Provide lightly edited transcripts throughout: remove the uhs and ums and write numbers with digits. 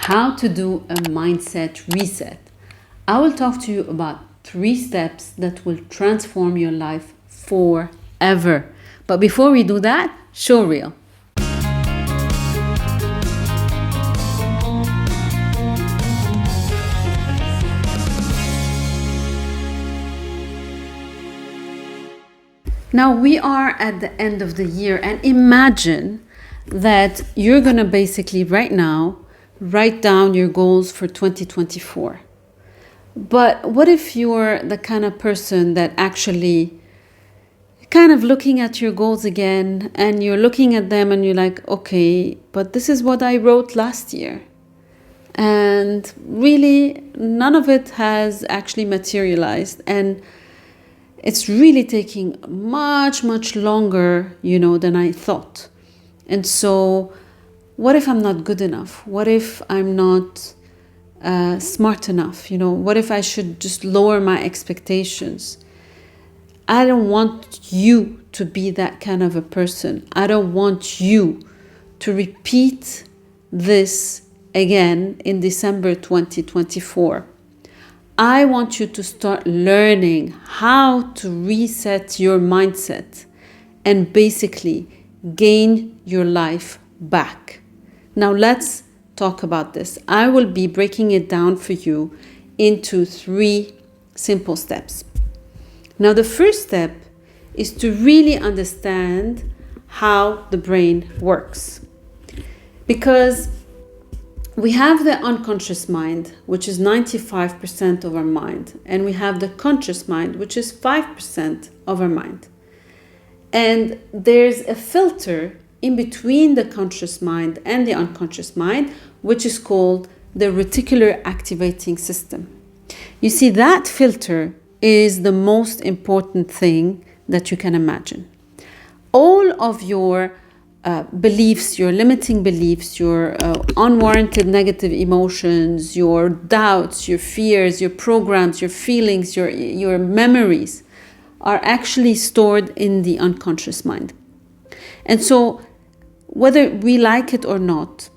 how to do a mindset reset. I will talk to you about 3 steps that will transform your life forever. But before we do that, show reel. Now we are at the end of the year, and imagine that you're gonna basically right now write down your goals for 2024. But what if you're the kind of person that actually kind of looking at your goals again, and you're looking at them and you're like, okay, but this is what I wrote last year. And really, none of it has actually materialized. And it's really taking much, much longer, than I thought. And so what if I'm not good enough? What if I'm not smart enough? What if I should just lower my expectations? I don't want you to be that kind of a person. I don't want you to repeat this again in December 2024. I want you to start learning how to reset your mindset and basically gain your life back. Now let's talk about this. I will be breaking it down for you into 3 simple steps. Now the first step is to really understand how the brain works. Because we have the unconscious mind, which is 95% of our mind, and we have the conscious mind, which is 5% of our mind. And there's a filter in between the conscious mind and the unconscious mind, which is called the reticular activating system. You see, that filter is the most important thing that you can imagine. All of your beliefs, your limiting beliefs, your unwarranted negative emotions, your doubts, your fears, your programs, your feelings, your memories are actually stored in the unconscious mind. And so whether we like it or not,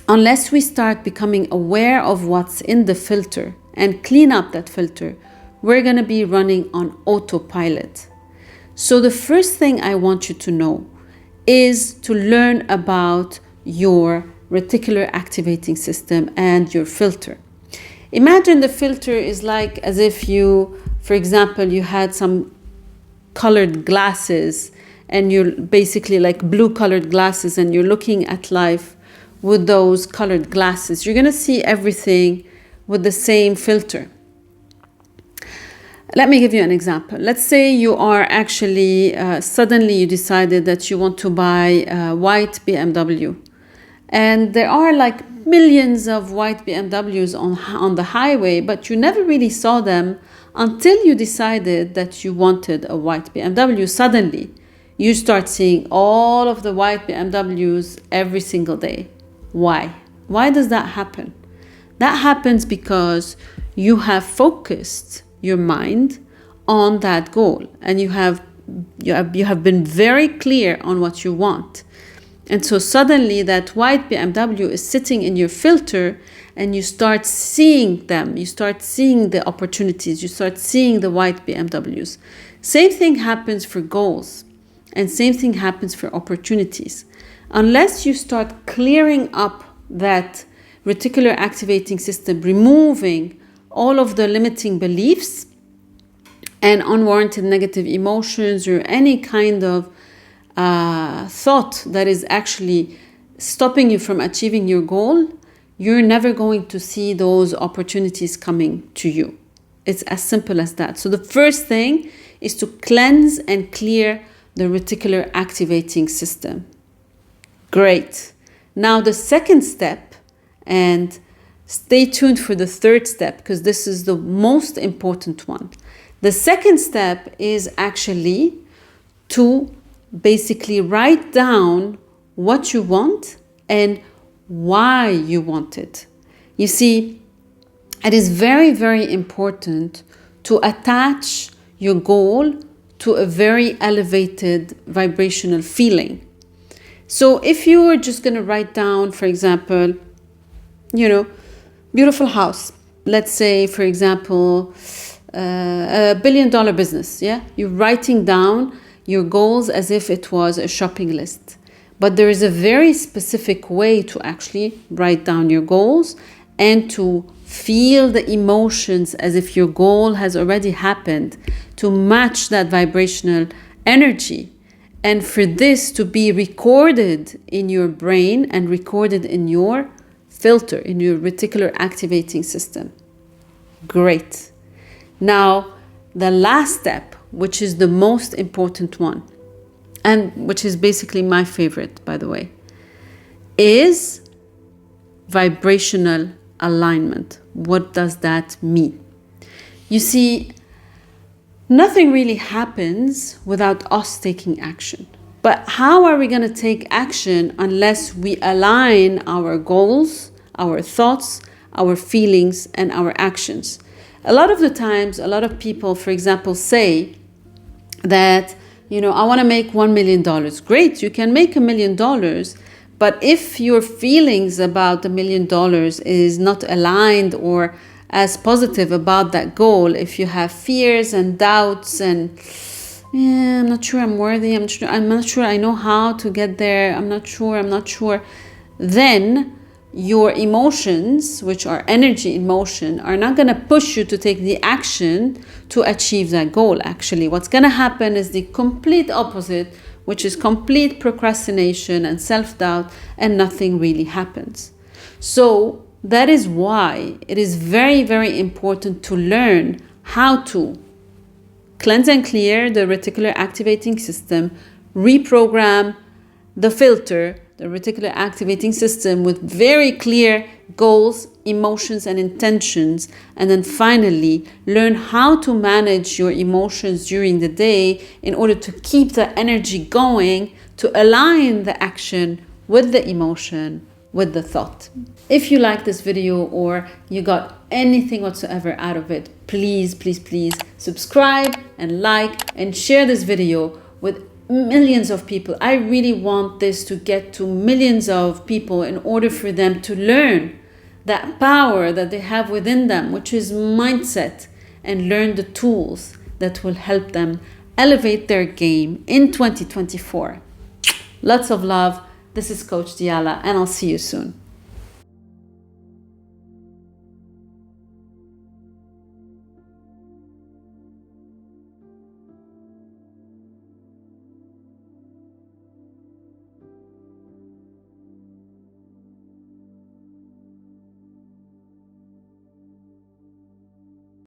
unless we start becoming aware of what's in the filter and clean up that filter, we're going to be running on autopilot. So the first thing I want you to know is to learn about your reticular activating system and your filter. Imagine the filter is like as if you, for example, you had some colored glasses, and you're basically like blue colored glasses, and you're looking at life with those colored glasses. You're going to see everything with the same filter. Let me give you an example. Let's say you are actually, suddenly you decided that you want to buy a white BMW. And there are like millions of white BMWs on the highway, but you never really saw them until you decided that you wanted a white BMW. Suddenly, you start seeing all of the white BMWs every single day. Why? Why does that happen? That happens because you have focused your mind on that goal, and you have been very clear on what you want. And so suddenly that white BMW is sitting in your filter, and you start seeing them, you start seeing the opportunities, you start seeing the white BMWs. Same thing happens for goals, and same thing happens for opportunities. Unless you start clearing up that reticular activating system, removing all of the limiting beliefs and unwarranted negative emotions, or any kind of thought that is actually stopping you from achieving your goal, you're never going to see those opportunities coming to you. It's as simple as that. So the first thing is to cleanse and clear the reticular activating system. Great. Now the second step, and stay tuned for the third step, because this is the most important one. The second step is actually to basically write down what you want and why you want it. You see, it is very, very important to attach your goal to a very elevated vibrational feeling. So if you are just going to write down, for example, beautiful house. Let's say, for example, a $1 billion business. Yeah, you're writing down your goals as if it was a shopping list. But there is a very specific way to actually write down your goals and to feel the emotions as if your goal has already happened, to match that vibrational energy. And for this to be recorded in your brain and recorded in your filter, in your reticular activating system. Great. Now, the last step, which is the most important one, and which is basically my favorite, by the way, is vibrational alignment. What does that mean? You see, nothing really happens without us taking action. But how are we going to take action unless we align our goals, our thoughts, our feelings, and our actions? A lot of the times, a lot of people, for example, say that, I want to make $1 million. Great, you can make $1 million. But if your feelings about the $1 million is not aligned or as positive about that goal, if you have fears and doubts and I'm not sure I'm worthy, I'm not sure I know how to get there, I'm not sure, then your emotions, which are energy in motion, are not going to push you to take the action to achieve that goal. Actually, what's going to happen is the complete opposite, which is complete procrastination and self-doubt, and nothing really happens. So that is why it is very, very important to learn how to cleanse and clear the reticular activating system, reprogram the filter, the reticular activating system, with very clear goals, emotions, and intentions. And then finally, learn how to manage your emotions during the day in order to keep the energy going, to align the action with the emotion, with the thought. If you like this video or you got anything whatsoever out of it, please, please, please subscribe and like and share this video with millions of people. I really want this to get to millions of people in order for them to learn that power that they have within them, which is mindset, and learn the tools that will help them elevate their game in 2024. Lots of love. This is Coach Diala, and I'll see you soon.